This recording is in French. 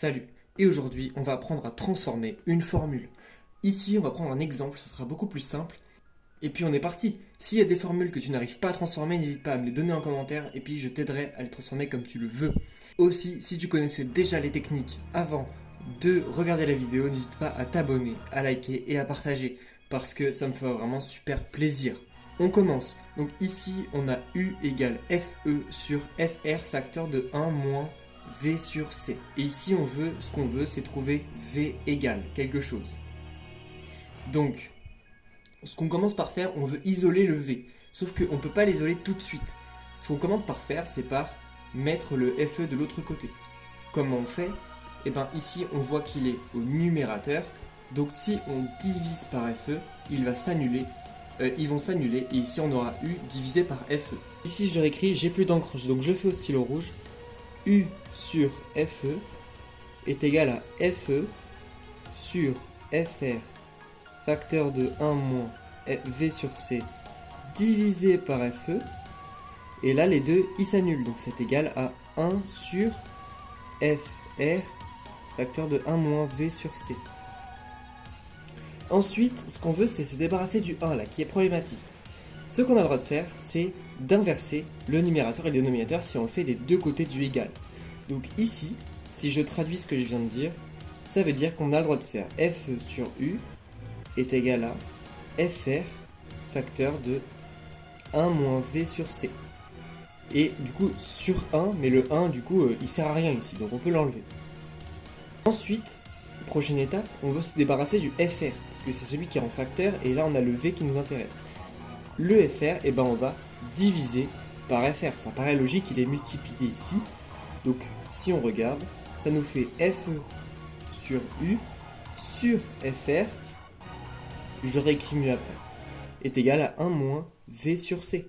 Salut, et aujourd'hui on va apprendre à transformer une formule. Ici on va prendre un exemple, ce sera beaucoup plus simple. Et puis on est parti. S'il y a des formules que tu n'arrives pas à transformer, n'hésite pas à me les donner en commentaire et puis je t'aiderai à les transformer comme tu le veux. Aussi, si tu connaissais déjà les techniques avant de regarder la vidéo, n'hésite pas à t'abonner, à liker et à partager parce que ça me fera vraiment super plaisir. On commence. Donc ici on a U égale FE sur FR facteur de 1 moins V sur C. Et ici ce qu'on veut c'est trouver V égale quelque chose. Donc ce qu'on commence par faire, on veut isoler le V. Sauf qu'on ne peut pas l'isoler tout de suite. Ce qu'on commence par faire, c'est par mettre le FE de l'autre côté. Comment on fait? Eh bien ici, on voit qu'il est au numérateur. Donc si on divise par FE, ils vont s'annuler. Et ici, on aura U divisé par FE. Ici, je leur écris, j'ai plus d'encre, donc je fais au stylo rouge. U sur FE est égal à FE sur FR facteur de 1 moins V sur C divisé par FE. Et là, les deux, ils s'annulent. Donc c'est égal à 1 sur FR facteur de 1 moins V sur C. Ensuite, ce qu'on veut, c'est se débarrasser du 1 là, qui est problématique. Ce qu'on a le droit de faire, c'est d'inverser le numérateur et le dénominateur si on le fait des deux côtés du égal. Donc ici, si je traduis ce que je viens de dire, ça veut dire qu'on a le droit de faire FE sur U est égal à FR facteur de 1 moins V sur C. Et du coup sur 1, mais le 1 du coup il sert à rien ici, donc on peut l'enlever. Ensuite, prochaine étape, on veut se débarrasser du FR, parce que c'est celui qui est en facteur, et là on a le V qui nous intéresse. Le FR, et ben on va diviser par FR, ça paraît logique, il est multiplié ici. Donc si on regarde, ça nous fait FE sur U sur FR, je le réécris mieux après, est égal à 1 moins V sur C.